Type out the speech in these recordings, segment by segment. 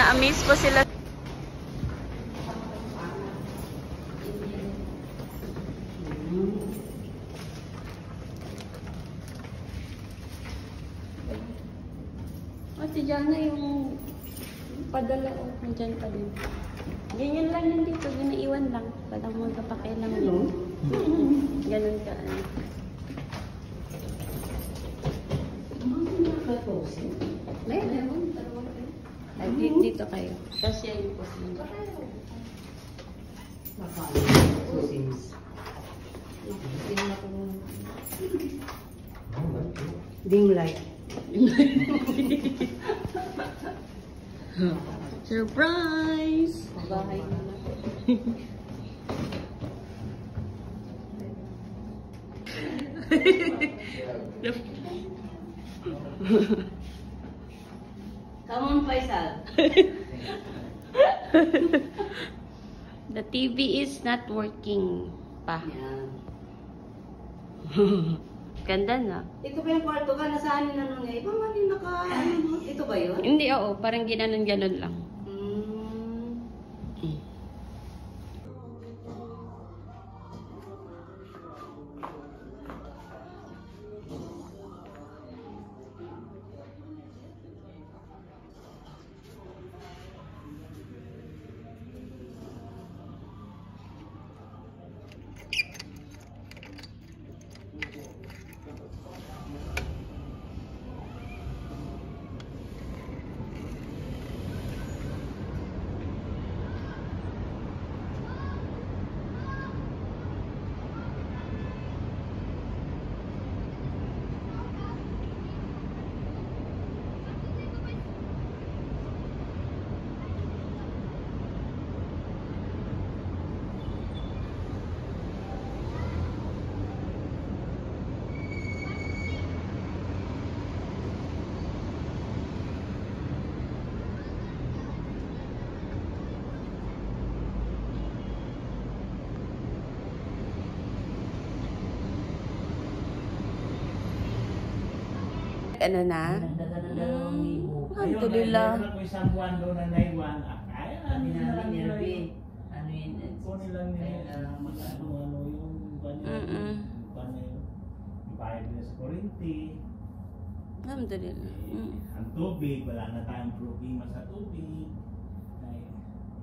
Na-amaze po sila. Ate Jana, yung padala o nandyan pa din. Ganyan lang yan dito, ginaiwan lang. Walang magkapakilang yun. Ganun ka. Meron. Ay, dito kayo. Kasi yung po sila. Ding light. Surprise! Bahay na lang. Come on, Faisal. The TV is not working pa. Yan. Ganda na. Ito ba yung kwarto ka? Nasaan yung ano niya? Iba man yung naka... Ito ba yun? Hindi, oo. Parang ginanon-ganon lang. Ano na? Alhamdulillah. Kung isang buwan doon na naiwan, kaya Ano yun? kunin lang nila ano yung bayad nila sa kuryente. Alhamdulillah. Ang tubig, wala na tayong problema sa tubig.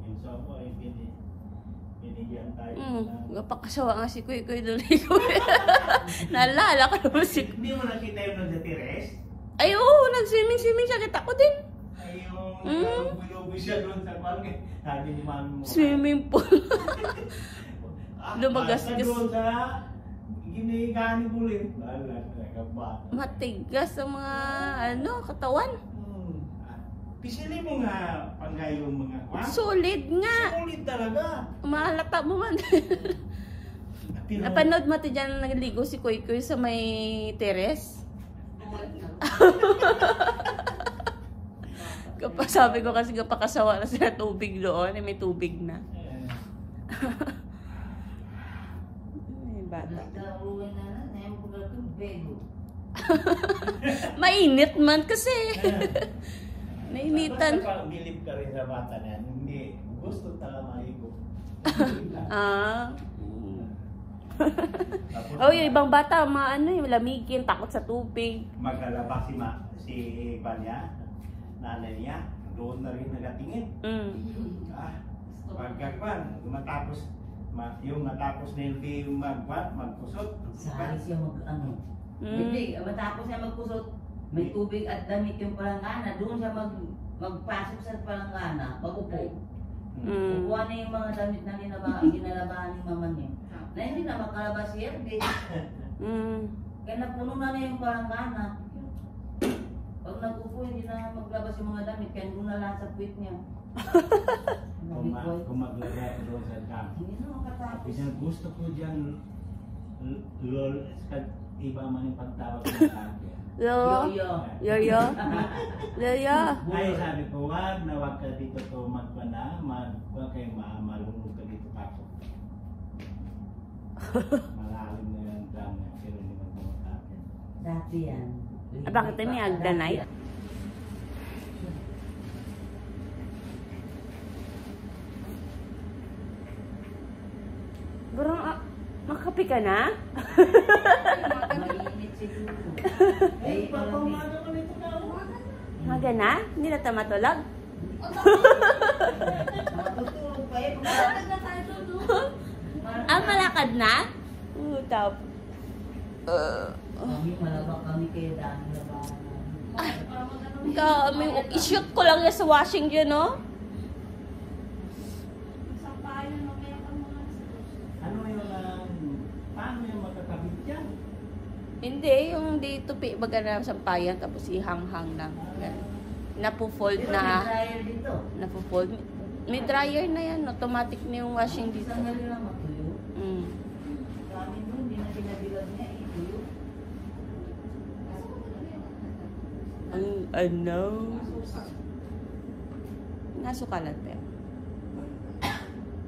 Yun so ako ay binigyan tayo. Gapakasawa nga si Kuy Kuy doon. Naalala ko naman si... Hindi mo nakita yung nag-tires? Ay, oo, nag-swimming siya. Kita ko din. Ay, yung bulobo siya doon sa bangin. Sabi ni mami mo. Swimming pool. Lumagasgas. Doon sa ginigani bulit. Matigas ang mga, katawan. Pisili mo nga panggay yung mga kwan. Solid nga. Solid talaga. Mahalata mo man. Napanood mo ito dyan nagligo si Kuy Kuy sa may teres? Sabi ko kasi kapakasawa na sila tubig doon. May tubig na. Ay, bata. Mainit man kasi. Nainitan. Basta bilib ka rin sa bata na yan. Hindi. Gusto talaga maigo. Oh, yung ibang bata, lamigin, takot sa tubig. Maglalabas si Banya, nanay niya, doon na rin nagatingin. Pagkakwan, yung matapos na yung magkusot. Saan siya Hindi, matapos siya magkusot, may tubig at damit yung palanggana, doon siya magpasok sa palanggana, magupo. Kukuha na yung mga damit na ginalabahan ni mama niya. Na hindi na makalabas si Erdi. Kaya napuno na yung palanggana. Pag nagupo, hindi na maglabas yung mga damit, kaya doon na lang sa puwit niya. Kung maglagay doon sa dam. Hindi na makatapos. Kasi gusto ko dyan, lol, iba man yung pagtawag ng kanya. Yoyo. Ay, sabi ko, wag ka dito to magpana, wag kayo malunod ka dito pasok. Malalim na yung dam niya, pero hindi man tumatapin. Dati yan. Bakit may agdanay? ka na? Mainit siguro. Ay, parang Pagpamano ko nito na. Maga na? Hindi na tayo matulog? matutulog pa eh. Malakad na? Top. Kami, malabang kami kayo daan labanan. I-shoot ko lang yan sa washing dyan, no? Ano yung, paano yung magkakabit dyan? Hindi, yung dito, baga na sampayan, tapos ihanghang lang. Napo-fold Pero may na. dryer dito. Napo-fold. May dryer na yan, automatic na yung washing dito. Isang galing lang matuyo. Mm. Kami mo, hindi na pinabilag niya, ituyo. Ang ano? Nasukalan pa yan.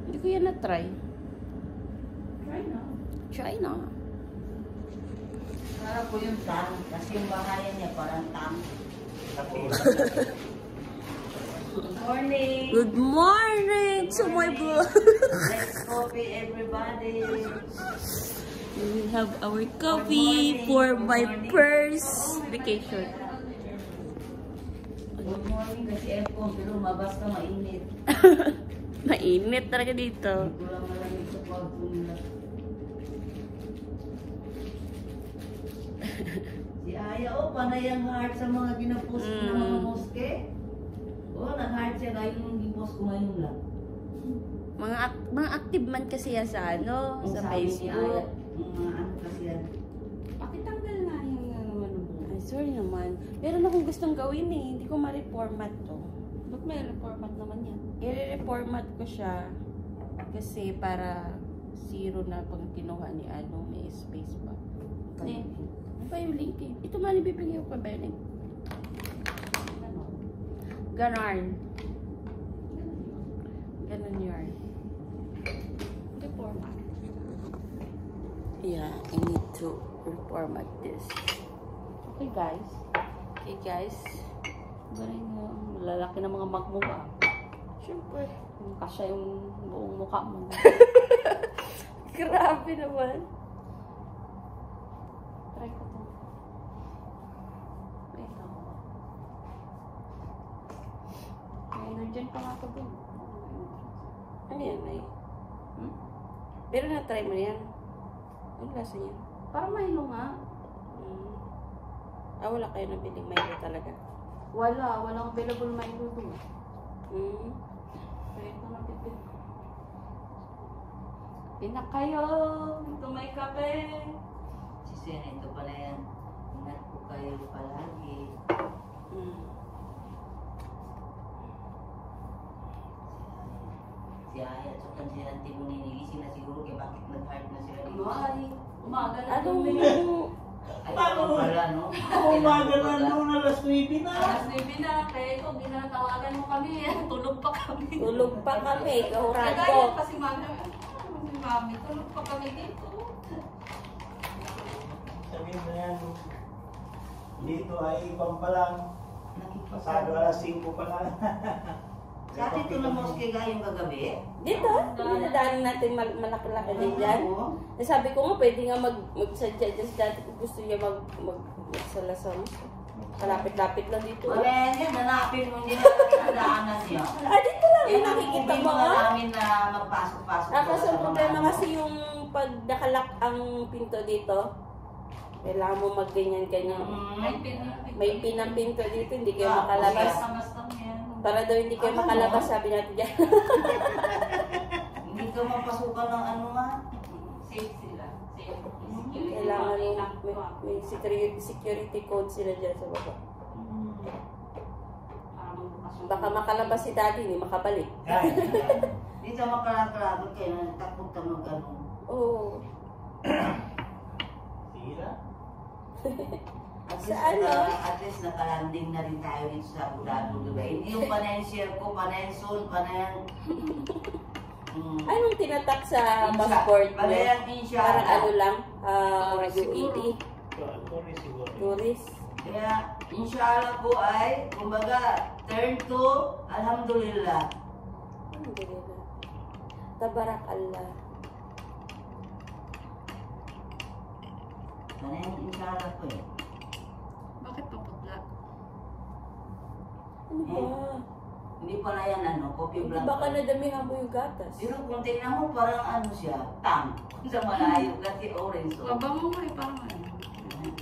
Hindi ko yan na-try. Try na. Para po yung tang, kasi yung bahayan niya parang tang. Good morning! Good morning to my vlog. Let's coffee everybody! We will have our coffee for my first vacation. Good morning kasi aircon, pero mabas ka mainit. Mainit talaga dito. Hindi ko lang malamig sa kwarto nila. Si Aya, panay ang heart sa mga ginapost ko ng mga moske. Nag-heart siya ngayon yung gipost ko ngayon lang. Mga active man kasi yan sa ano, Ang sa sabi ni Aya, Facebook. mga ano kasi yan. Pakitanggal nga yung ano. Ay, sorry naman. Meron akong gustong gawin eh. Hindi ko ma-reformat to. Ba't may reformat naman yan? I-reformat ko siya kasi para zero na pag kinuha ni ano, may space pa. Eh, ano pa yung link eh? Ito man ibibigay ko pa ba yung link? Ganon. Ganon yarn. Reformat. Yeah, I need to reformat this. Okay guys. Okay guys. Galing mo. Lalaki ng mga magmukha. Siyempre. Kasya yung buong mukha mo. Grabe naman. Try ko to. Ito. May nandyan pa nga ito din. Ano yan? May... Pero na-try mo yan. Ang lasa niya. Parang Milo nga. Wala kayo nabiling Milo talaga. Walang available Milo doon. Kaya ito napipil. Pinak kayo! Ito may kape! Si Sena, ito pala yan. Ingat po kayo palagi. Si Aya, tsaka si Auntie mo ninigising na siguro kaya bakit nag-heart na sila dito. Ay, umaga na. Anong Ay, ito pala, no? Umaga na noon, alas 9 na. Alas 9 na, kaya ito, ginatawagan mo kami. Tulog pa kami. Tulog pa kami, kahurado. Kagaya pa si Mami, tulog pa kami dito. Sabihin mo yan, dito ay ibang pa lang. Pasado alas 5 pa lang. Sa atin ito na moske gayong kagabi? Dito, dinadaanan natin malaki-laki din dyan. Eh, sabi ko nga, pwede nga magsadya dyan sa dati kung gusto niya magsalasam. Kalapit-lapit lang dito. Wala yan, nanapin mo hindi na nadaanan niya. Dito lang, Eh, nakikita mo nga nga. namin na magpasok-pasok. Kasi ang problema kasi yung pag nakalak ang pinto dito, kailangan mo magganyan-ganyan. May pin ang pinto dito, hindi kayo makalabas. Para daw hindi kayo makalabas, sabi natin dyan. Hindi ka mapasukan ng ano nga. Safe sila. Safe. Kailangan may security code sila dyan sa baba. Baka makalabas si daddy, hindi makabalik. Hindi ka makalakalagot kayo na takot ka mag-ano. Oo. Sira. At least nakalanding na rin tayo dito sa Abu Dhabi, diba? Hindi yung panayan share ko, panayan soul, panayan... Anong tinatak sa passport mo? Panayan Parang inshallah. ano lang, UAP, Siguro. tourist. Kaya inshallah po ay, kumbaga, turn to alhamdulillah. Alhamdulillah. Tabarak Allah. Ano yung insara ko eh. Bakit paputla? Ano ba? Hindi pala yan ano, coffee Hindi blanco. baka nadamihan mo yung gatas. Pero kung tingnan mo, parang ano siya, tang. Sa malayo kasi orange. So, Mabango mo eh, parang ano.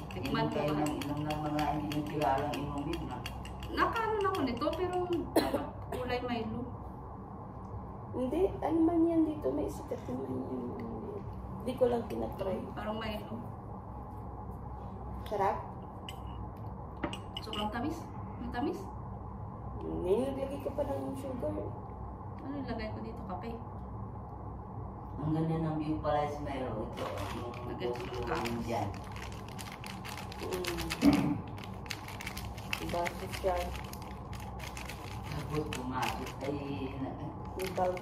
Tikman inom mo kayo ba? ng inom ng mga hindi nyo kilalang inumin na. Nakaano ako nito, pero kulay Milo. Hindi, ano man yan dito, may sikat naman yan. Hindi ko lang tinatry. Parang Milo. Sarap? Sobrang tamis. May tamis? Ngayon naglagay ka pa ng sugar. Ano ilagay ko dito? Kape. Ang ganda ng view pala is Melo. Ito, yung Nagkakaroon dyan. Bakit yan? Tapos pumasok ay... Yung bawal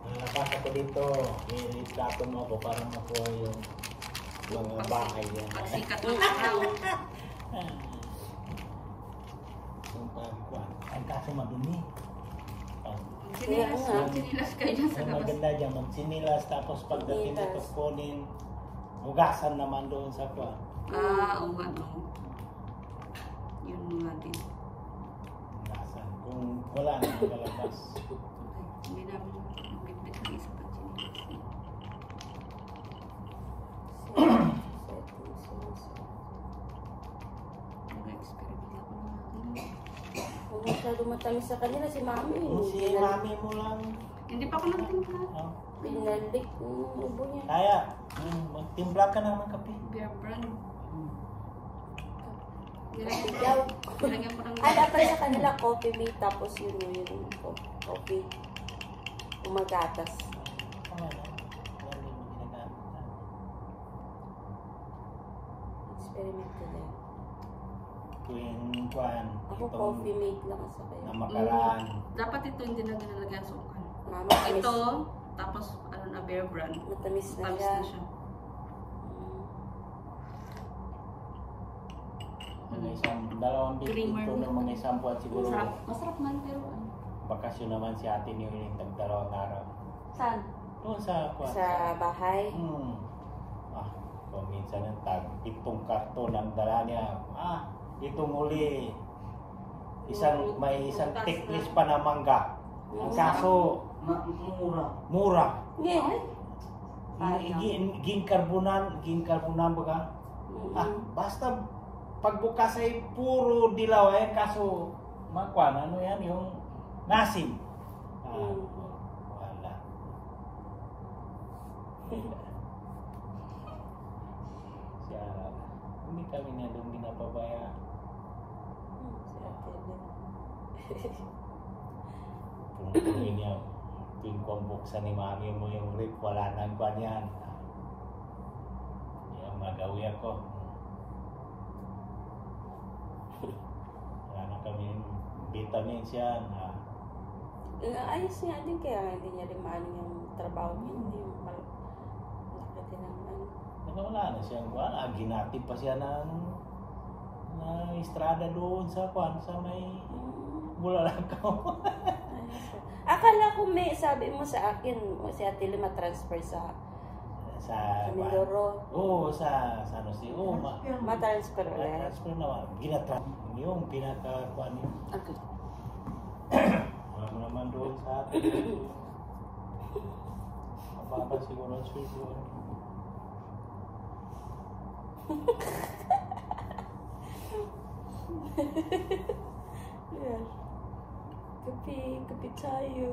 Nalakas ako dito. I-replato mo ako para makuha yung mga bahay yan. Pagsikat ng araw. Yung pagkuhan. Ang kaso madumi. Sinilas kayo dyan sa Ang labas. maganda dyan, magsinilas tapos pagdating dito kunin, hugasan naman doon sa kuhan. Oo nga, no. Yun nga din. Hugasan. Kung wala na magalabas. Hindi namin nagbitbit ng isa pang sinilas. Nag-experiment ako ng akin. Huwag masyado matamis sa kanila si Mami. Kung si mami mo lang, Hindi pa ako nagtimpla. oh, Pinalik yung ubo niya. kaya, magtimpla ka na ng kape. Beer brand. Ikaw. Nilagyan ko ng... Ay, dapat sa kanila coffee mate tapos yun yung coffee. Umagatas. Tama na. Wala din mo ginagamit na. Experiment ko din. Tuwing kuhan, Ako coffee mate lang sa kayo. na makaraan. Dapat ito hindi na ginalagyan sukan. Mama, Ito, tapos ano na, Bear brand. matamis na Tamis siya. na siya. Mga isang, dalawang bit Creamer ito na. ng mga isang buwan siguro. Masarap man, pero ano. Bakasyon naman si ate niyo yung tag-dalawang araw. Saan? Doon sa kuhan. Sa bahay. Kung minsan ang pitong karton ang dala niya. Itong uli. May isang ticklish pa na mangga. Ang kaso, Mura. mura. Yeah. Ginkarbonan baga. Basta pagbukas ay puro dilaw kaso makwan ano yan yung nasim. Wala. Siya, hindi kami niya doon ginapabaya. Kung niya, tuwing kumbuksan ni mami mo yung rip, wala nang kwan yan. Yung magawi ako. Wala na kami vitamins yan. Ayos nga din kaya hindi niya rin maano yung trabaho niya. Hindi yung malaki din ang ano. Wala na siyang kwan. Ginatid pa siya ng estrada doon sa kwan, sa may Bulalakaw. Akala ko may sabi mo sa akin, si Ate Lima transfer sa Mindoro. Oo, sa San Jose. Oo, Ma-transfer ulit. transfer naman. Yung pinaka-kuan yun. Okay. Wala mo naman doon sa atin. Mababa siguro ang sweet doon. Yeah. Kape tayo.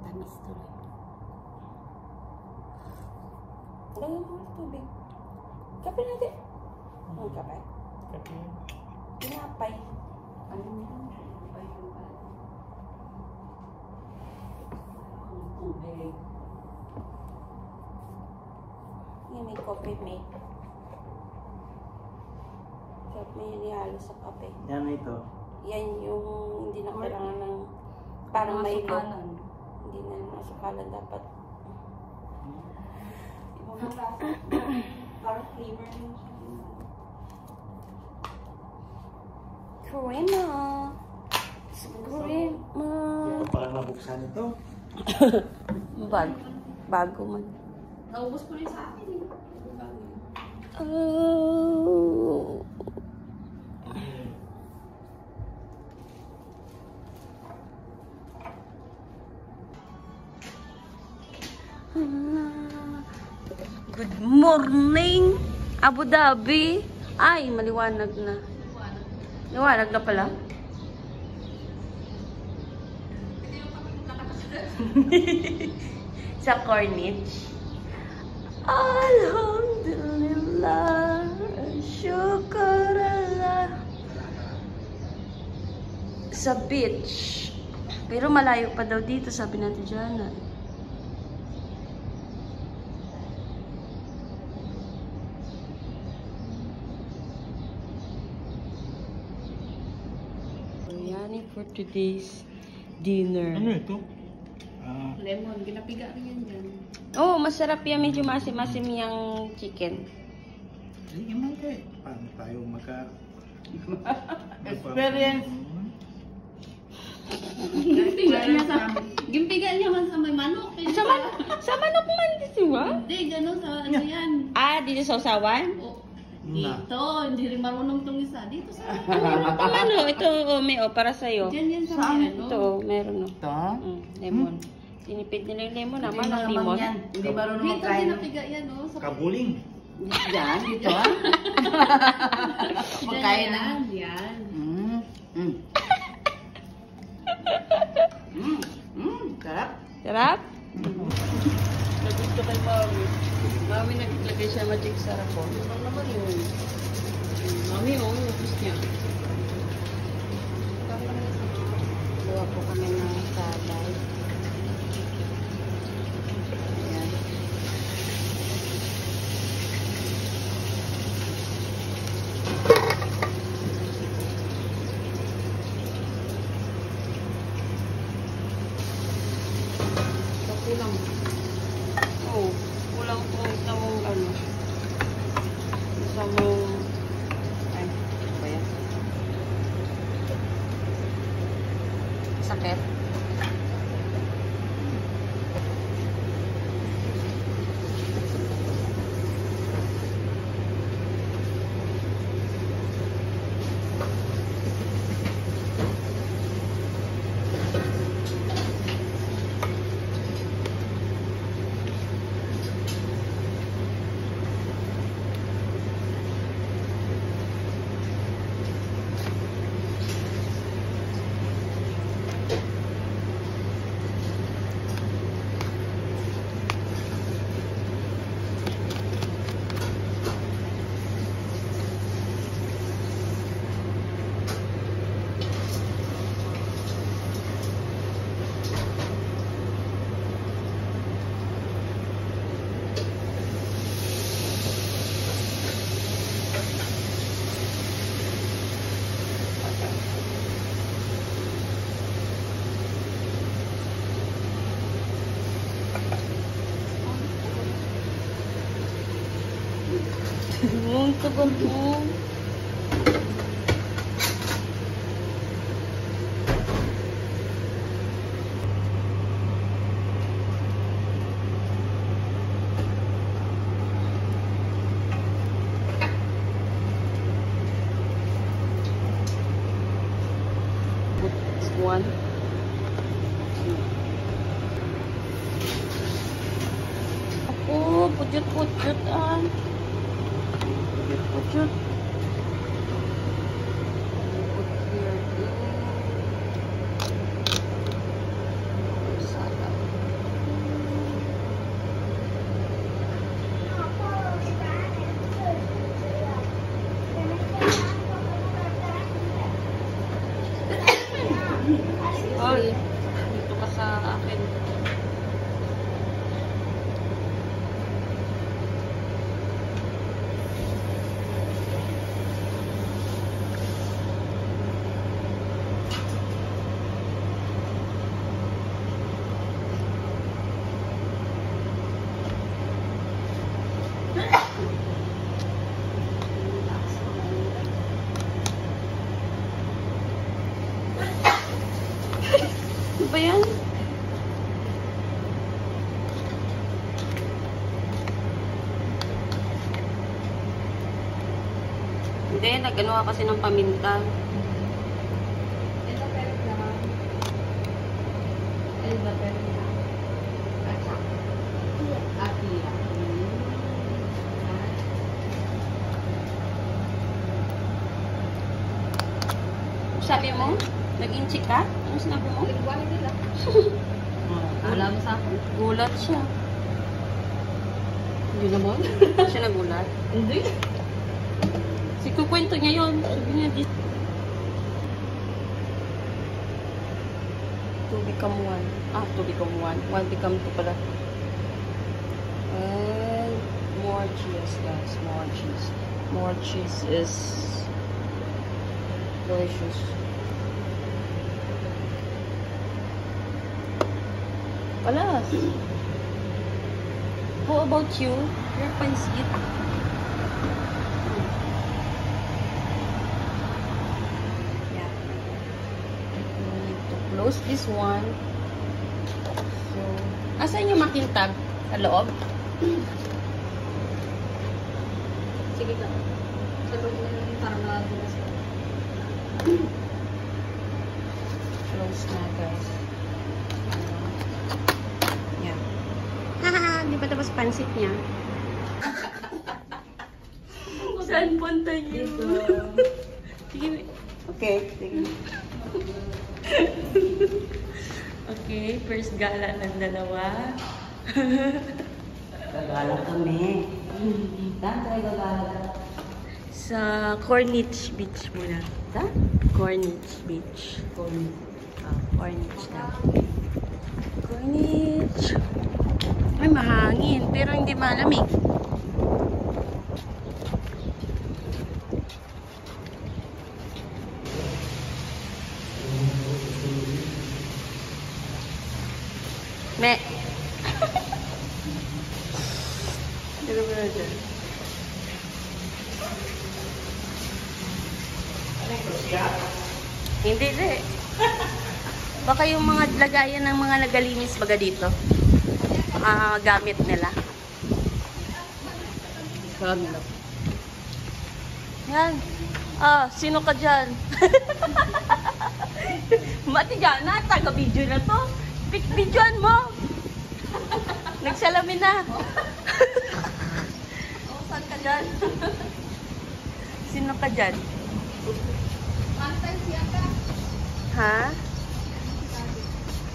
Tamis tuloy. Lagyan mo ng tubig. Kape natin. Ang kape. Kape yun. Pinapay. Ano yan? Ay, yung ba? Ang tubig. Yung may coffee mate. Sarap na yun ihalo sa kape. Yan ito. Yan yung hindi na kailangan ng parang may Masukalan. Hindi na masukalan dapat. Ibang lasa. Parang flavor din siya. Crema. Crema. Kaya parang mabuksan ito. Bago man. Naubos ko rin sa akin eh. Oh. Good morning, Abu Dhabi. Ay, maliwanag na. Liwanag na pala. Sa Corniche. Alhamdulillah, syukurallah. Sa beach. Pero malayo pa daw dito, sabi natin dyan. Biryani for today's dinner. Ano ito? Lemon, ginapiga rin yan dyan. Oh, masarap yan. Medyo masim-masim yung chicken. Sige man kayo. Paano tayo Experience. Gimpiga niya man sa may manok. Sa manok man, di ba? Hindi, gano'n sa ano yan. Ah, dito sa usawan? Dito, hindi rin marunong itong isa. Dito sa Ano, ito, may para sa'yo. Diyan yan sa may ano. Ito, meron. Ito? Lemon. Tinipid nila yung lemon naman, ang Hindi limon. yan. Hindi marunong Dito, magkain. ginapiga yan, oh. Sa kabuling. Yan, dito ah. Magkain na. Yan. Sarap. Sarap? Nagusto kay Mami. Mami naglagay siya magic sarap po. Ano naman yun? Mami, ubus niya. Gawa po kami ng salad. Ayan. Kulang. Oh, kulang po ito mong ano. Isa mong... Ay, ano ba yan? Sakit. Muito bom. One. Ako, pujut-pujut ah. Pujut. Oy, dito ka sa akin. Hindi, nag-ano ka kasi ng paminta. Sabi mo? Nag-inchik ka? Ano sinabi mo? Alam mo sa akin? Gulat siya. Hindi naman. Siya nagulat. Hindi. Si kukwento niya yun. Sabi niya dito. 2 become 1. Ah, 2 become 1. 1 become 2 pala. And more cheese, guys. More cheese. More cheese is delicious. Wala. How about you? Your pansit? Yeah. We need to close this one. So, asan yung makintab? Sa loob? Sige lang. Sa loob na lang para makagulas ko. Close na, guys. Yeah. Haha, di ba tapos pansit niya? Saan punta niyo? Sige. Okay, sige. Okay, first gala ng dalawa. Gagala kami. Saan tayo gagala? Sa Corniche Beach muna. Sa? Corniche Beach. Corniche na. Corniche. Ay, mahangin. Pero hindi malamig. Me. Pero ba dyan? Hindi, hindi. Baka yung mga lagayan ng mga nagalinis baga dito. Gamit nila. Gamit. Yan. Sino ka dyan? Mati dyan na, taga-video na to. Videoan mo. Nagsalamin na. Saan ka dyan? Sino ka dyan? Ha?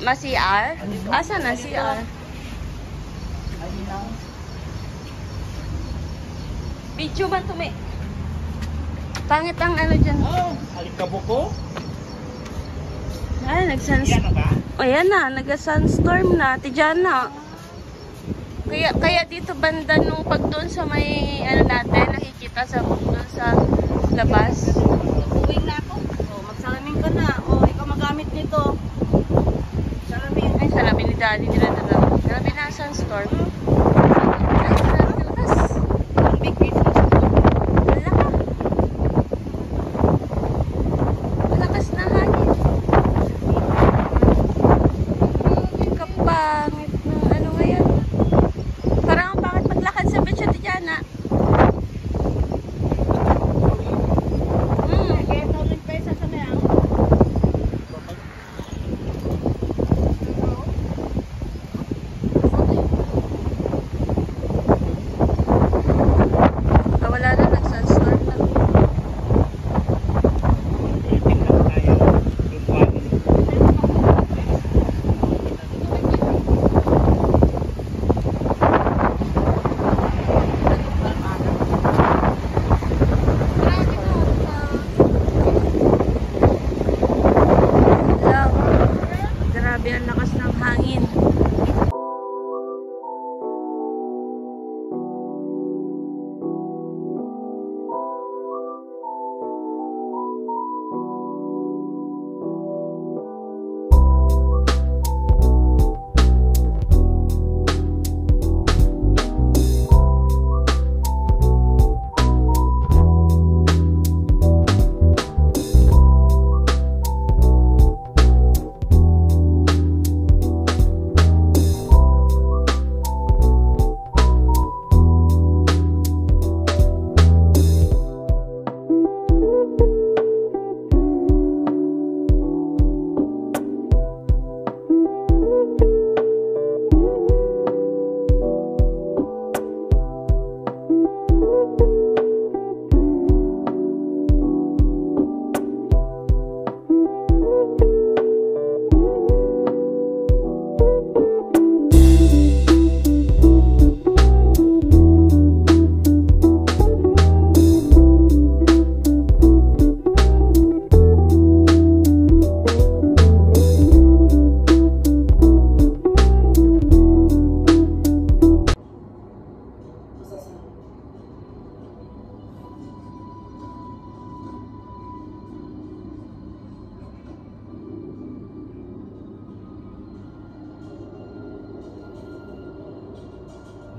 Ma-CR? Asan na CR? Video ba ito, may? Pangit ang ano dyan. Oh, alikabok ko. Ay, nag-sunstorm. Yan na ba? O, yan na. Nag-sunstorm na. Tidyan na. Kaya dito banda nung pag doon sa may ano natin, nakikita sa doon sa labas. Uwing na ako. Magsalamin ka na. Ikaw magamit nito. Salamin. Ay, salamin ni Daddy nila na. Salamin na sunstorm. Ay, lakas. Ang big business. Malakas na hangin. Kapangit ng ano ngayon. Parang ang bakit maglakad sa beach at Diana.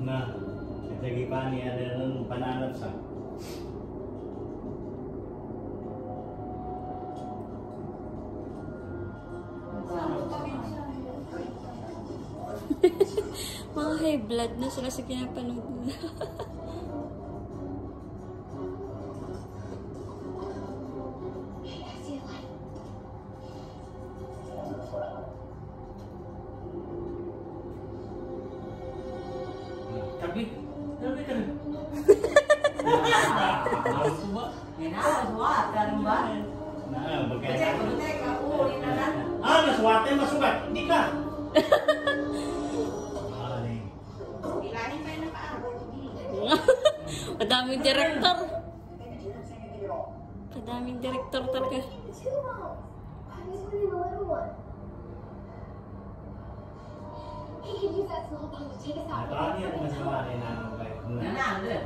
Na, lagi pa niya ng pananap sa. Mga high blood na sila sa pinapanood nila. Tapi kan. Semua. Karamba. Nah, bagay. Teka, uli na lang. Naswate, masugat. Hindi ka. Ilahin pa yun na paabot. Madaming director. Madaming director talaga. Nataan niya kung masama na inanong kayo. Nanalo.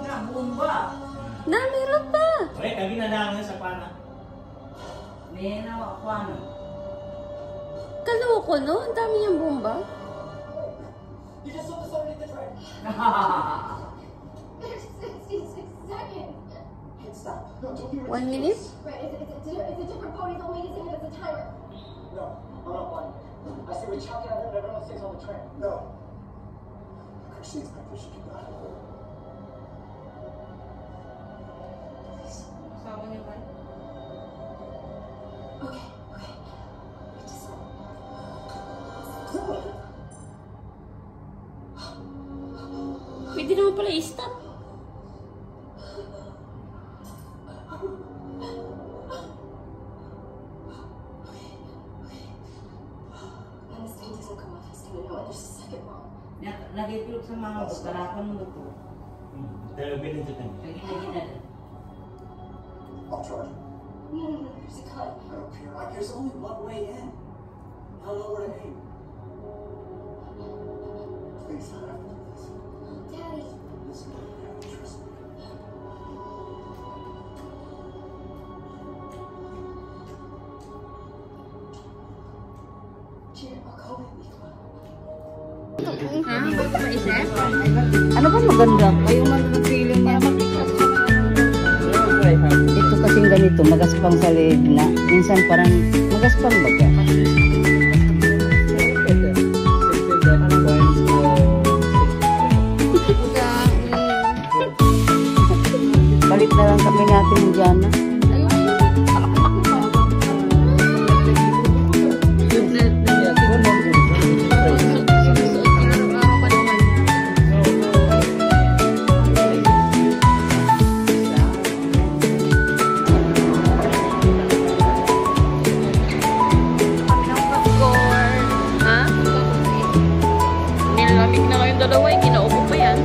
Nga, bumba. Na, meron pa. Okay, kagi na lang sa pana. May nawa ko ano. Kaloko, no? Ang dami niyang bomba. You just saw this underneath the train. There's 66 seconds. Can't stop. No, don't be 1 minute? Right, it's a different pony. The lady said it's a timer. No, I'm not blind. I say we chalk it out and everyone stays on the train. No. Christine's my fish can die. Sawa niyo ba? Okay. We just Pwede naman pala i-stop. when this thing doesn't come off, he's gonna know it. There's a second bomb. Nagitulog sa mga karakan mo to. Pero bilhin sa kanya. Lagi-lagi na. I'll charge you. No, there's a cut. I don't care. There's only one way in. I'll know where to aim. Please, I have to do this. Daddy. Listen, Daddy, trust me. Jared, I'll call back before. Ano ba maganda? Kayo man ang feeling niya. Ito kasing ganito, magaspang sa leeg na. Minsan parang magaspang ba ka? Balik na lang kami natin dyan. Nilamig na kayong dalawa, kinaupo pa yan.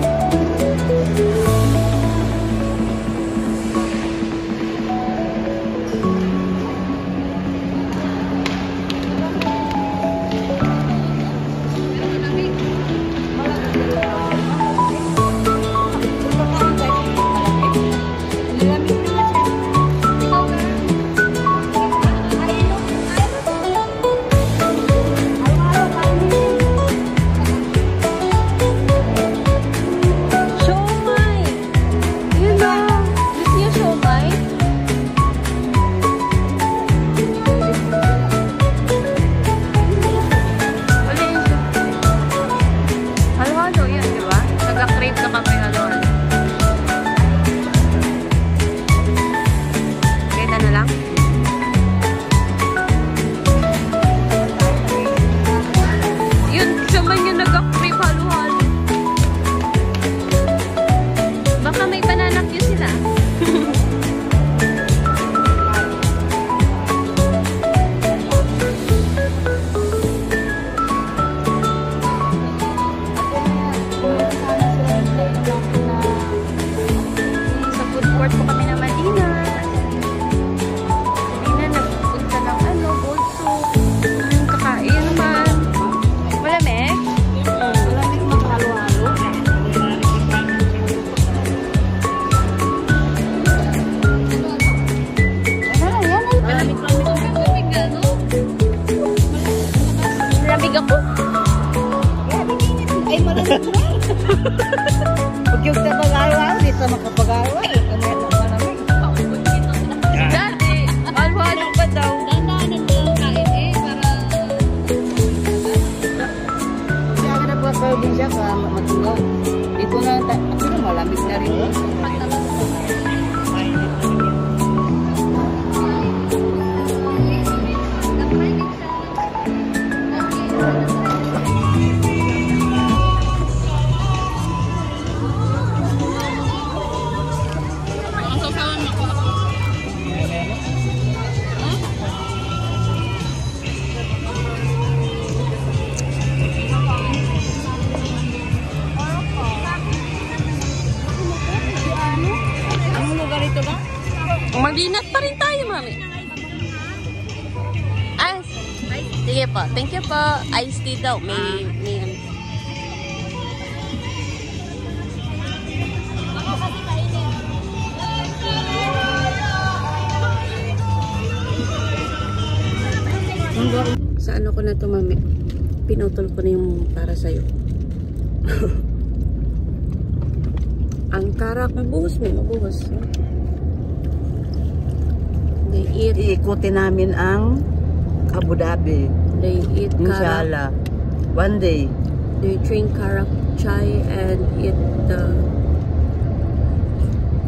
Pag yung kapag-araw, di sa makapag-araw. Kamay ito pa namin. Dati, halo-halo pa daw. Dandanan mo lang kain eh, para... Kaya ka nagpa-probinsya ka, matulog. Dito na, ako na malamig na rin. Mag-ingat pa rin tayo, mami. Ice. Sige po. Thank you po. Iced tea daw. May sa ano ko na to, mami? Pinutol ko na yung para sa'yo. Ang karak, mabuhos mo, mabuhos. Iikutin namin ang Abu Dhabi. They eat karak. Inshallah. One day. They drink karak chai and eat the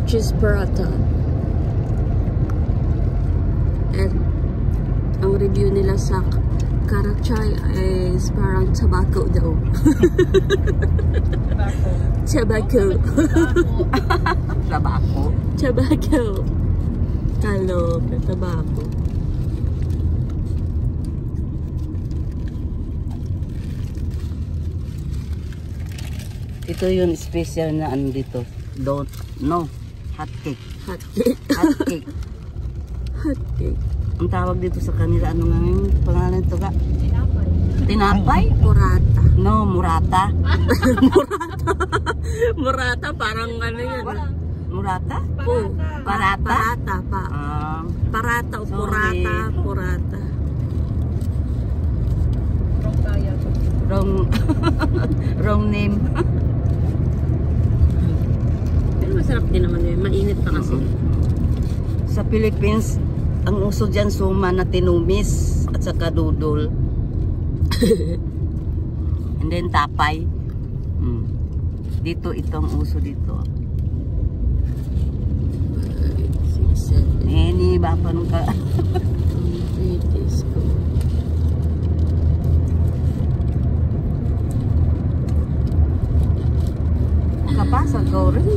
cheese paratha. And ang review nila sa karak chai is parang tobacco daw. Tobacco. Tobacco. Tobacco. Hello, tobacco. Ito yung special na ano dito. Hot cake. Hot cake. Hot cake. Hot cake. Ang tawag dito sa kanila, ano nga yung pangalan ito ka? Tinapay? Murata. No, murata. Murata. Murata, parang ano yun. Murata? Po. Parata? Parata pa. Parata o Sorry. purata. Purata. Wrong name. Pero masarap din naman yun. Mainit pa kasi. Sa Philippines, ang uso dyan suma na tinumis at saka dudol. And then tapay. Dito itong uso dito. Ini bapa nung ka. Kapasa ko rin.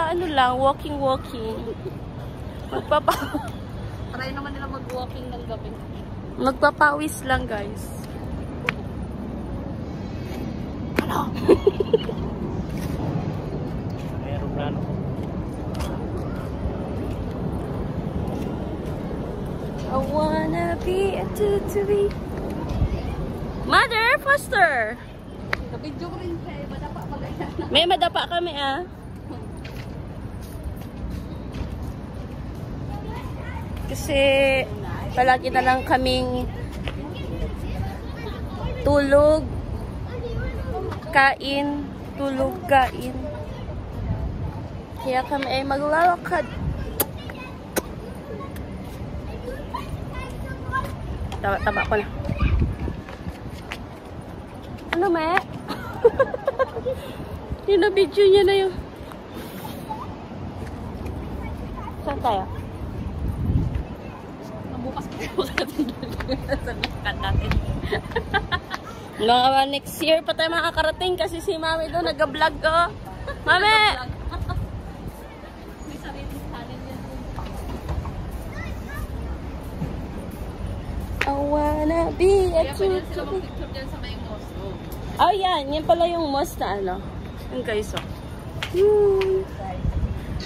Ano lang, walking. Try naman nila mag-walking ng gabi. Magpapawis lang, guys. Ano? Aeroplano. I wanna be a tutubi. Mother, faster! Kabidyo ko rin siya, madapa maganda. May madapa kami, ah. Kasi palagi na lang kaming tulog, kain, tulog, kain. Kaya kami ay maglalakad. Taba ko na. Ano, me? Yung na-video niya na yung... Saan tayo? Bukas pa natin. Mga next year pa tayo makakarating kasi si Mami doon nag-vlog ko. Mami! I wanna be a tutu. Oh, yan. Yan pala yung mosque na ano. Yung guys, oh.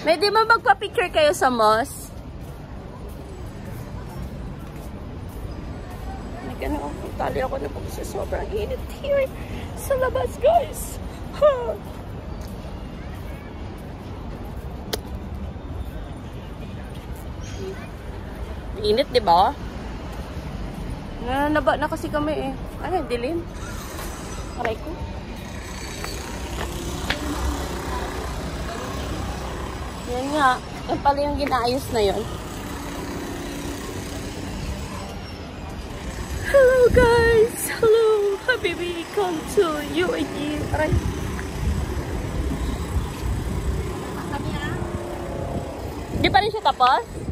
May di ba magpa-picture kayo sa mosque? May gano'n. Tali ako na po sa sobrang init here sa labas, guys. Init, di ba? Nananaba na kasi kami eh. Ay, dilim. Aray ko. Yan nga. Yan pala yung ginaayos na yon. Hello guys! Hello! Habibi! Come to UAE! Aray! Di pa rin siya tapos?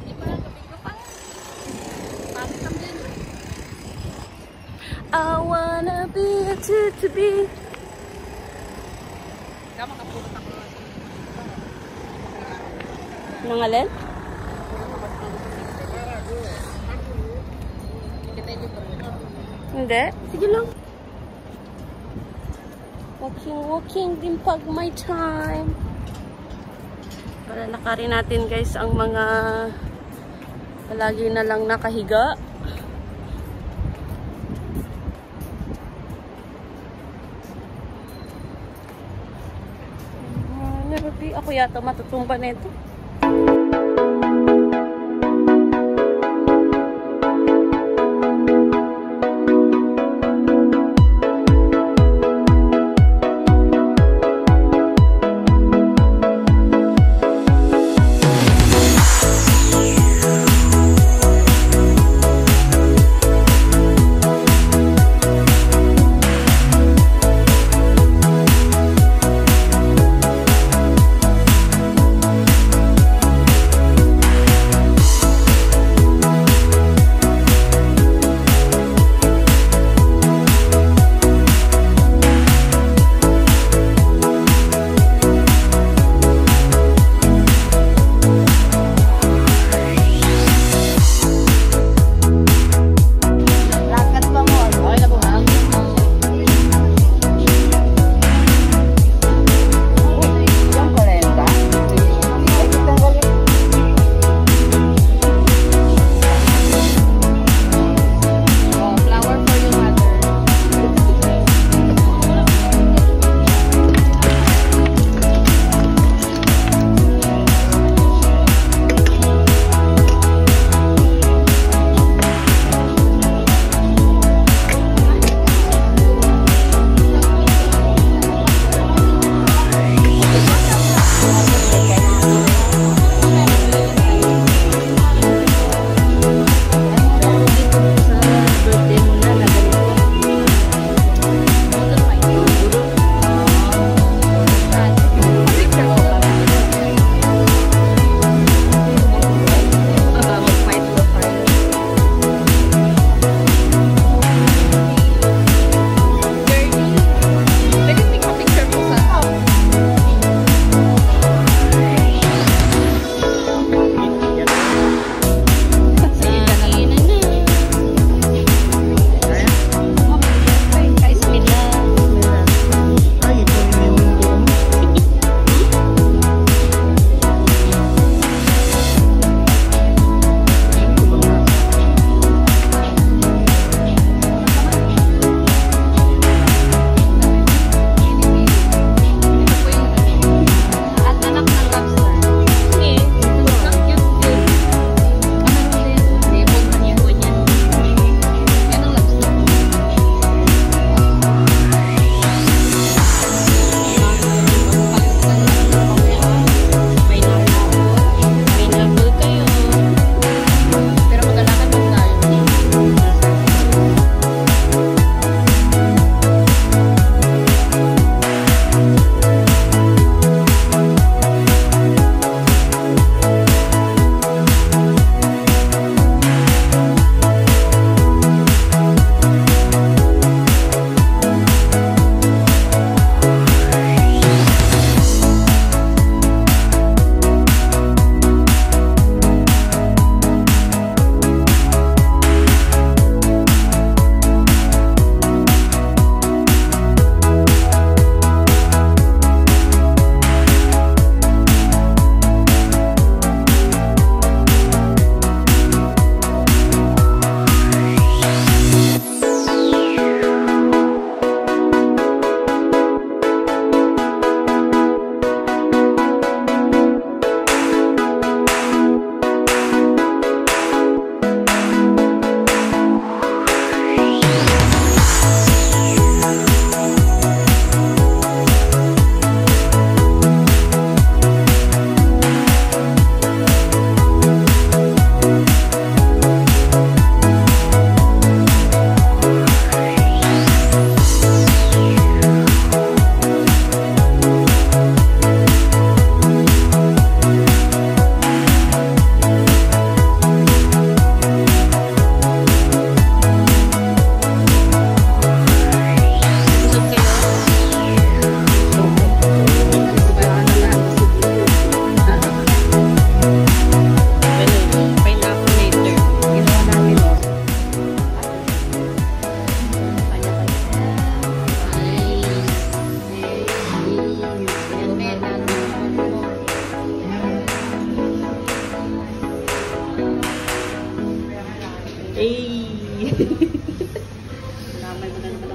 I wanna be a to-be. Nangalan? Hindi? Sige lang. Walking din pag may time. Para nakarin natin guys ang mga palagi na lang nakahiga. Ako yata matutumba na ito.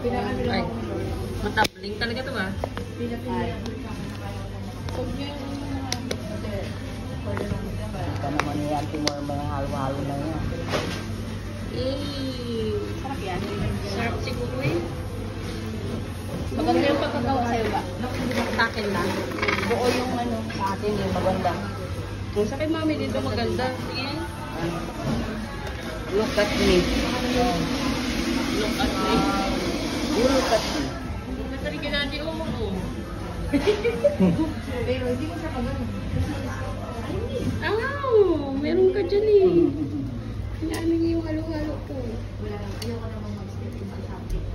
Ay, matabling talaga to ba? Ito naman yung anti-more mga halo-halo na yan. Sarap yan. Sarap siguro eh. Maganda yung pagkagawa sa'yo ba? Sa akin lang. Buo yung ano, sa atin yung maganda. Kung sa kay mami dito maganda. Sige. Look at me. Look at me. Look at me. Nasari ka natin mo. Pero hindi ko siya kagano. Meron ka dyan eh. Ano yung halo-halo ko? Wala lang. Ayoko naman mag-step sa shopping.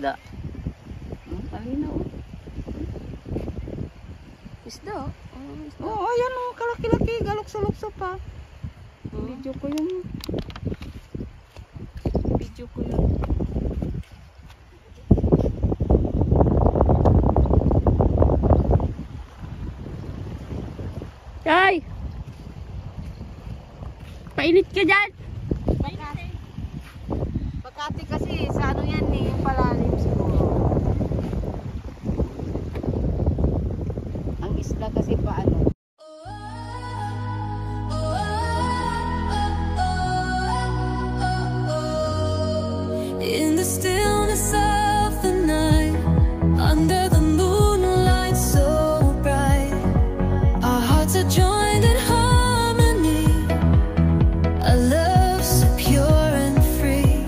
isda. Malinaw. Isda. Oh, ayan oh, kalaki-laki, galukso-lukso pa. Video ko yun. Ay! Painit ka dyan! Makati kasi, sa ano yan eh, yung palalim siguro. Ang isla kasi paano? In the stillness of the night, under the moonlight so bright, our hearts are joined in harmony, a love so pure and free.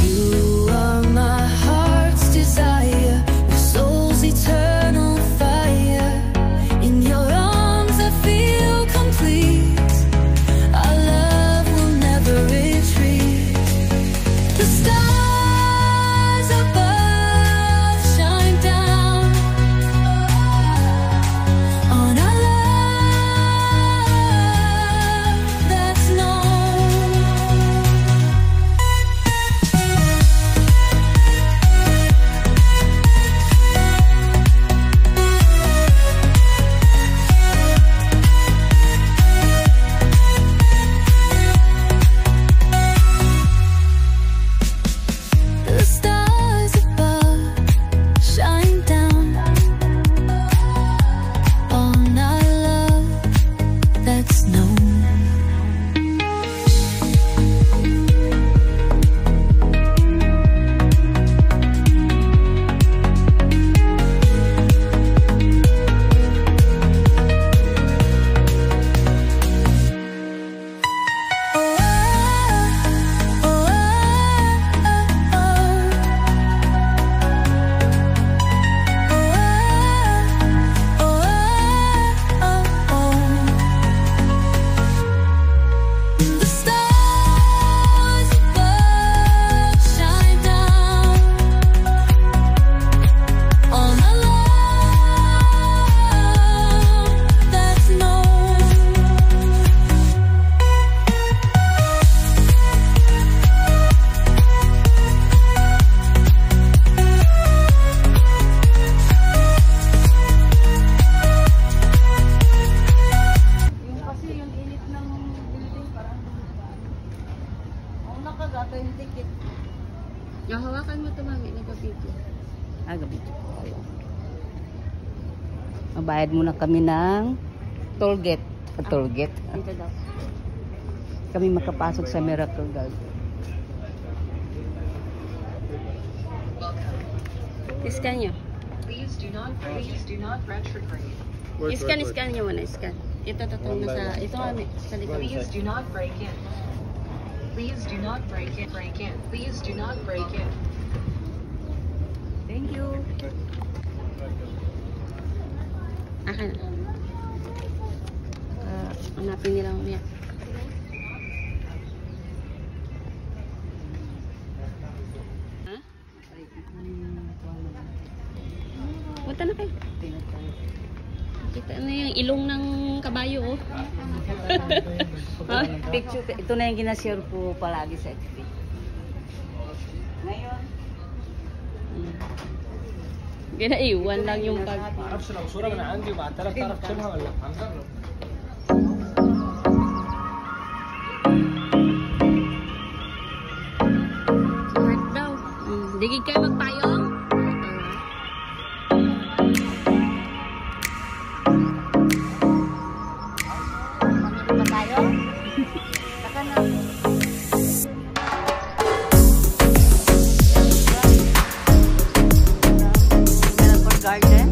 You are my heart's desire, your soul's eternal fire. In your arms I feel complete, our love will never retreat. The stars above shine down on our love that's known. The stars above shine down on our love that's known. The stars above shine down on our love that's known. Yung kasi yung init ng building parang ang nakagata yung ticket. Yung hawakan mo tumangin, nag-video. Video. Mabayad muna kami ng toll gate. Toll gate. Dito daw. Kami makapasok sa Miracle Garden. Iskan nyo. Please do not retrograde. Iskan nyo muna, iskan. Ito nasa, ito kami, sa likod. Please do not break in. Please do not break in. Please do not break in. Thank you. Akin. Hanapin nila umiyak. Ha? Punta na kayo. Kita na yung ilong ng kabayo, oh. Picture, ito na yung ginashare ko palagi sa FB. Ngayon, Ginaiwan lang yung pag... معرفش الصورة من عندي وبعتلك تعرف تشيلها ولا لا؟ هنجرب. Smart daw. Digig kayo magpayong? Pamili ba tayo? Saka na. Miracle Garden.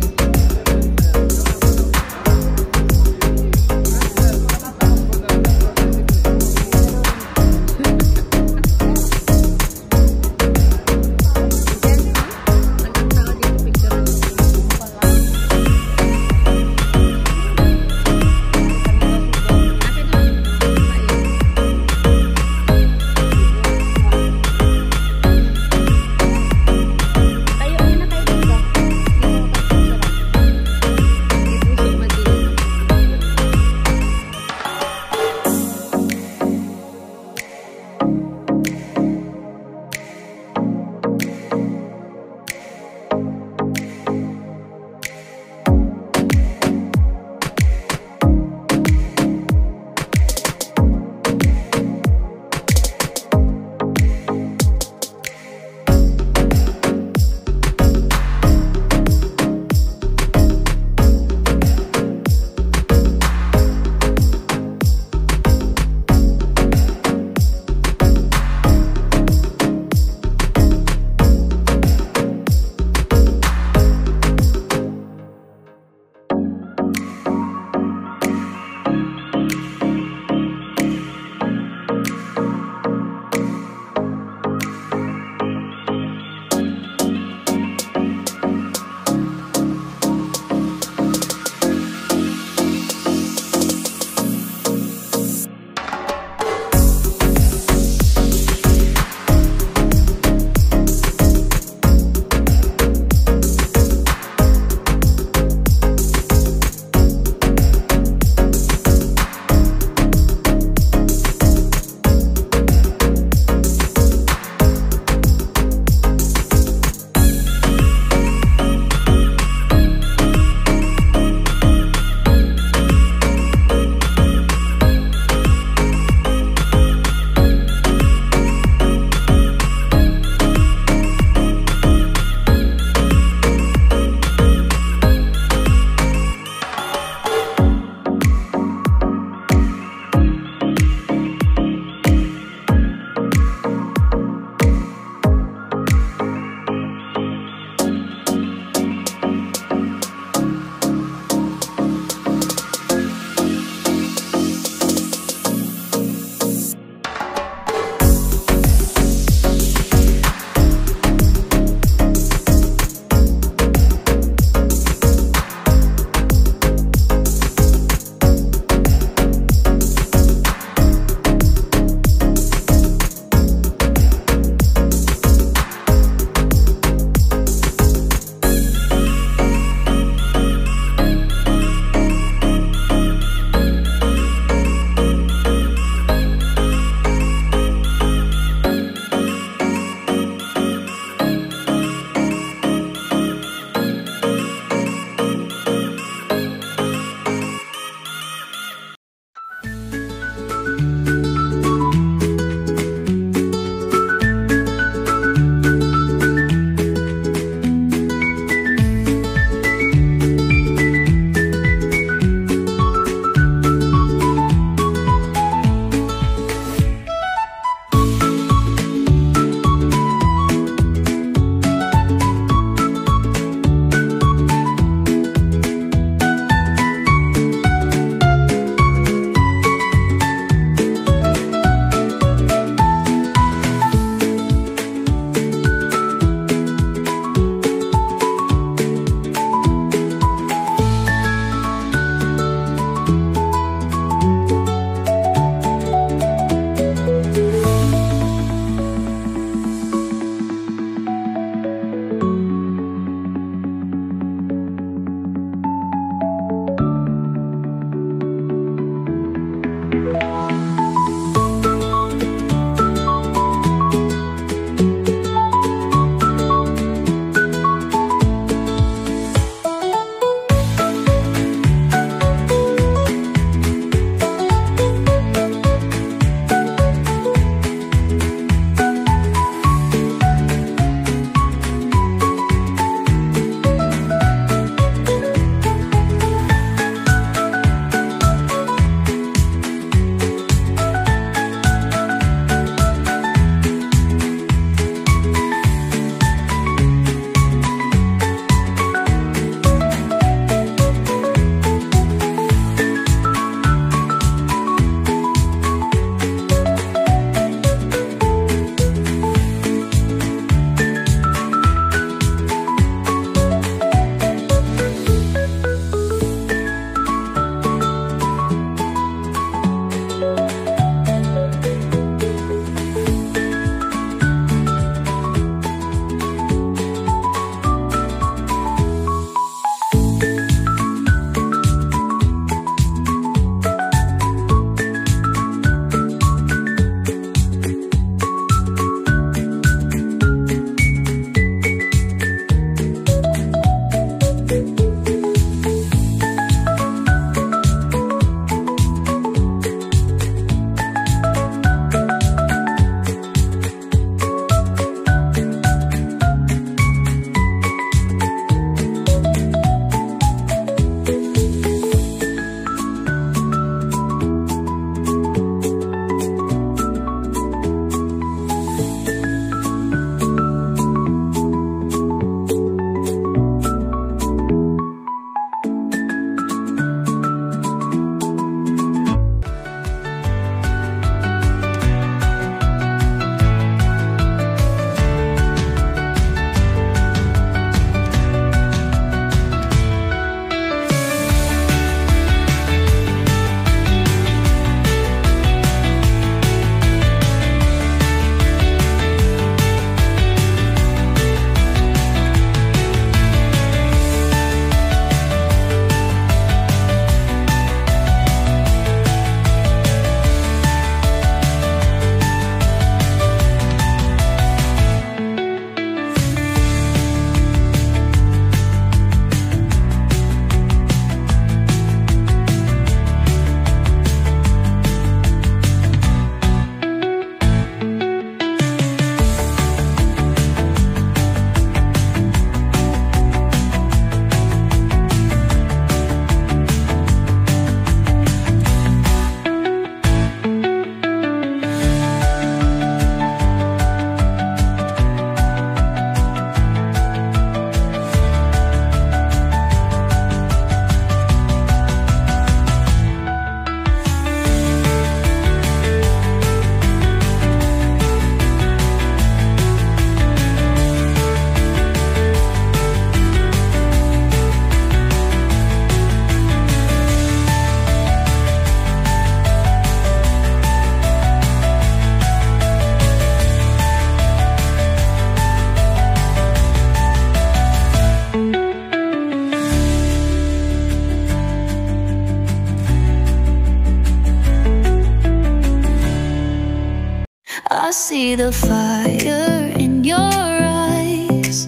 the fire in your eyes.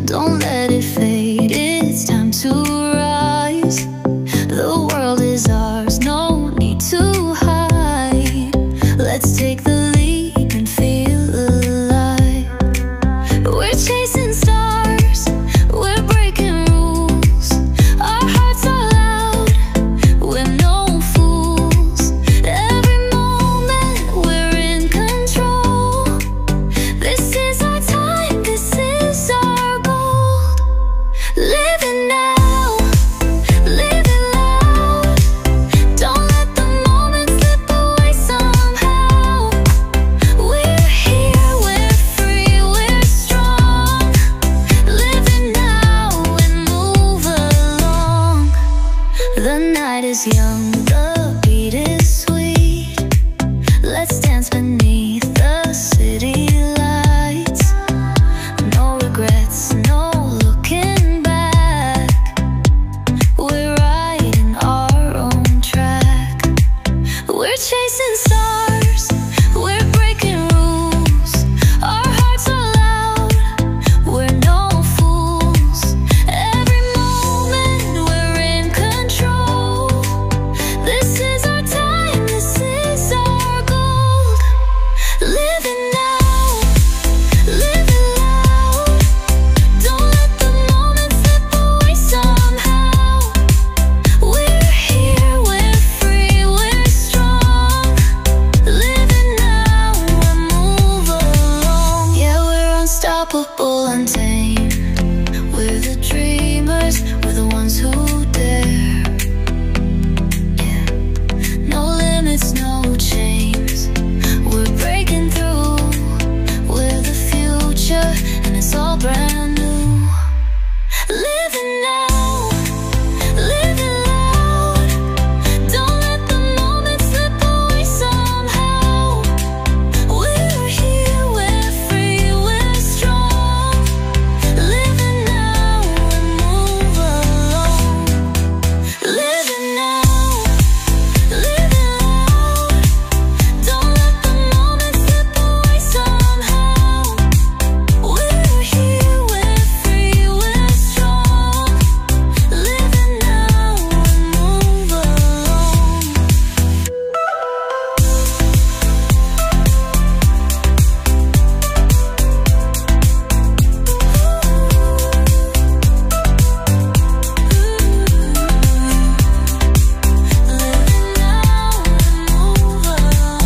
Don't let it fade, it's time to rise. The world is ours, no need to hide. Let's take the leap and feel alive. We're chasing stars, we're breaking rules. Our hearts are loud, we're no fools. Every moment we're in control. This is our time, this is our goal. Living now, living loud. Don't let the moment slip away somehow. We're here, we're free, we're strong. Living now and move along. The night is young, the beat is sweet. Let's dance beneath the city lights. No regrets, no looking back. We're riding our own track. We're chasing stars, we're breaking rules. Our hearts are loud, we're no fools. Every moment we're in control. This is our time, this is our goal. Living now, living loud. Don't let the moment slip away somehow. We're here, we're free, we're strong. Living now and move along. Yeah, we're unstoppable, untamed. We're the dreamers, we're the ones who dare. Yeah, no limits, no chains. We're breaking through. We're the future, and it's all brand new. Living now, living loud. Don't let the moment slip away somehow. We're here, we're free, we're strong. Living now and move along. Living now, living loud. Don't let the moment slip away somehow. We're here, we're free, we're strong. Living now and move along. Living now and move along.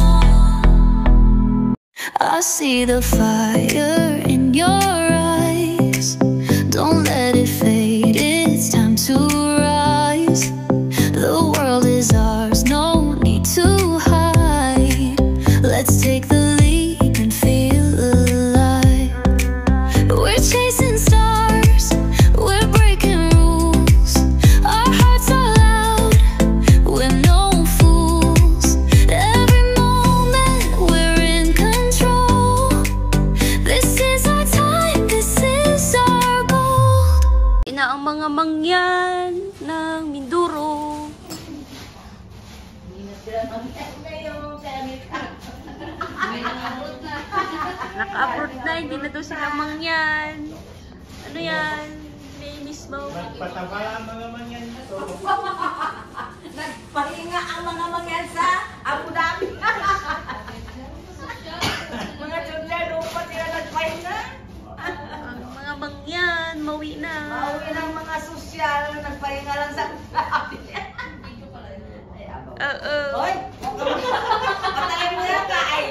I see the fire in your eyes. Don't let it fade, it's time to rise. The world is ours, no need to hide. Let's take the leap and feel alive. We're chasing stars, we're breaking rules. Our hearts are loud, we're no fools. Every moment we're in control. This is our time, this is our goal. Ina ang mga mangyan ng Minduro. Naka-upload na, hindi na daw sila mangyan. Ano yan? Linis mo. Nagpataba ang mga mangyan na to. Nagpahinga ang mga mangyan sa Abu Dhabi. Mga tundyan, pa sila nagpahinga. Ang mga mangyan, mawi na. Mauwi ng mga sosyal, nagpahinga lang sa Abu Dhabi. Oo. Hoy! Patay mo yan ka ay!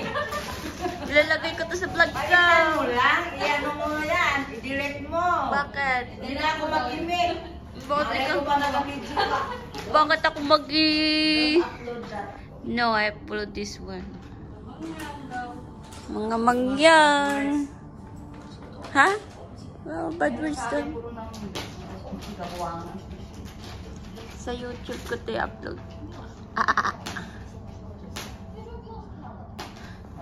Ilalagay ko to sa vlog ko. Palitan mo lang, i-ano mo yan, i-delete mo. Bakit? Hindi na ako mag-imig. Bakit Bakit ikaw? ko ba nag-video ka? Bakit ako Upload that. No, I upload this one. Mga mangyan. Ha? Well, bad words doon. Sa YouTube ko ito i-upload.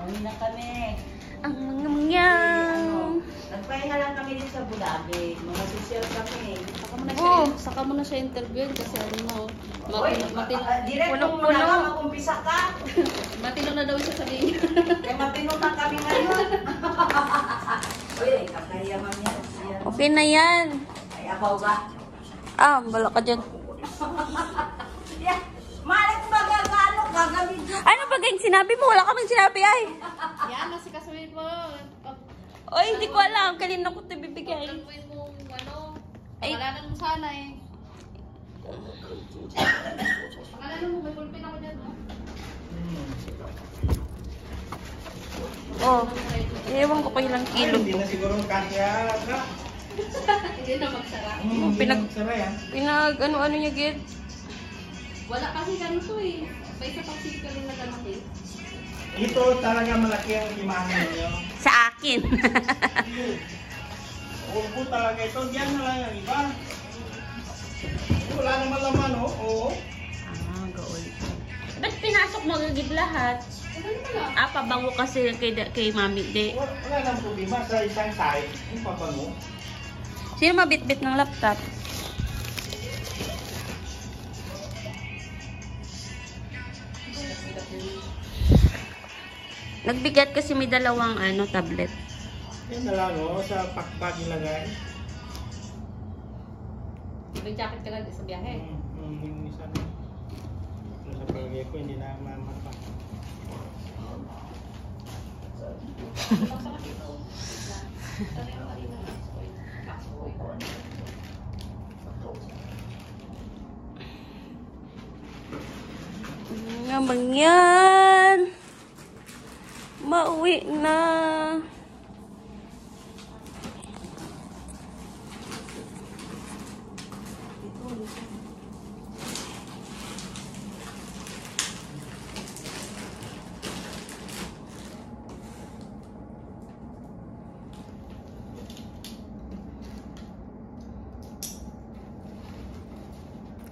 Uwi na kami. Ang mga mangyan. Nagpahinga lang kami din sa sabi, mga social kami. Saka mo na siya interviewin kasi ano, Direct mo muna ka, mag-umpisa ka. matino na daw siya sabihin. Kaya matino na kami ngayon. Uy, kakayaman yan. Okay na yan. Ay, abaw ba? Bala ka dyan. Malak ba gagano, gagamit yun. Ano ba gang sinabi mo? Wala kaming sinabi ay. Yan, nasikasuhin mo. Oy, hindi ko alam. Kanina ko ito bibigay. Pagkakuin mo, pangalanan mo sana eh. Pangalanan mo, may pulpin ako dyan. Ewan ko pa ilang kilo. Hindi na siguro kasya ka. Hindi na magsara. Magsara yan. Ano niya, Gid? Wala kasi ganito eh. May isa pang sili ka rin na ganito eh. Ito talaga malaki ang imahan ninyo. Sa akin. Upo talaga ito. Diyan na lang yung iba. Wala naman laman, oh. Oo. Gaol. Ba't pinasok mo agad lahat? Pabango kasi kay Mami. Wala nang problema sa isang side. Yung pabango. Sino mabitbit ng laptop? Nagbigat kasi may dalawang tablet. Yan na lang, oh. Sa pakbag ilagay. May jacket ka lang sa biyahe. Yung isa na. Sa palagay ko, hindi na mamapa. Ngambang yan. Mauwi na.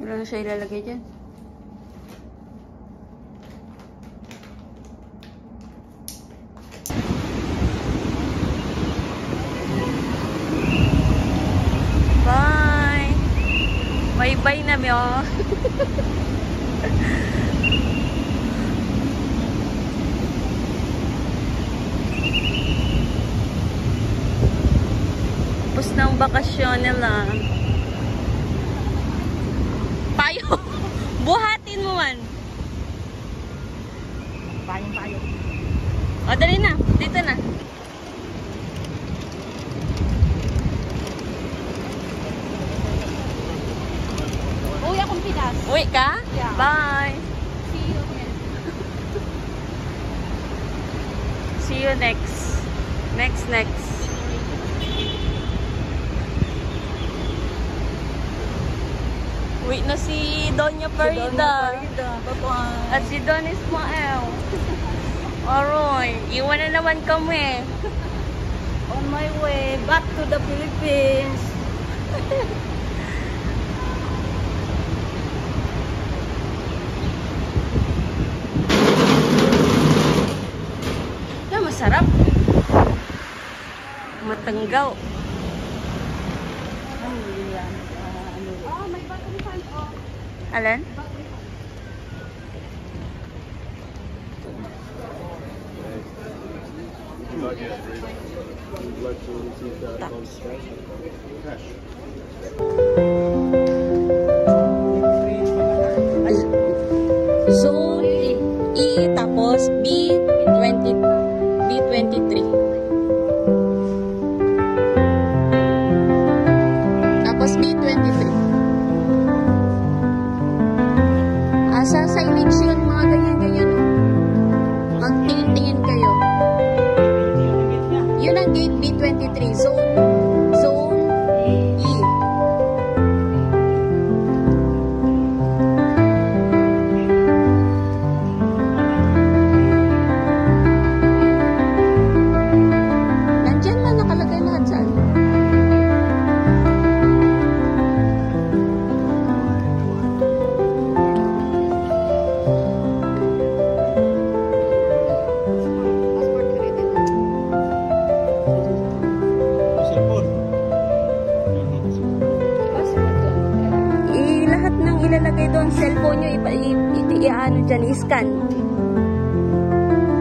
Wala na siya ilalagay dyan. Bye! Bye-bye na mo. Tapos na ang bakasyon nila. Payo. Buhatin mo man. Payo. O, dali na. Dito na. Uwi akong Pinas. Uwi ka? Yeah. Bye. See you again. See you next. Uwi na si Doña Farida. Bye-bye. At si Don Ismael. Aroy, iwan na naman kami. On my way back to the Philippines. Na masarap. Matanggaw. May battery fan. Alan? Zone E tapos B23. Tapos B23. Asa signage yun, mga ganyan-ganyan. Magtingin-tingin kayo. Yun ang gate B23. Zone E. Nandyan man nakalagay lahat saan. cellphone nyo, i-ano dyan, i-scan.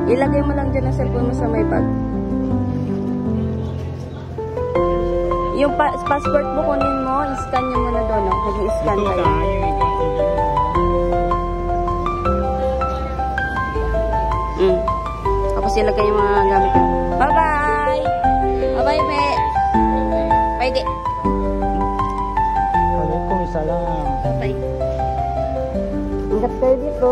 Ilagay mo lang dyan ang cellphone mo sa may bag. Yung passport mo, kunin mo, i-scan nyo muna doon. No? Nag-i-scan kayo. Tapos ilagay yung mga gamit mo. Bye-bye! Bye-bye, Be! Pwede. Waalaikumsalam. Bye. Ingat kayo dito.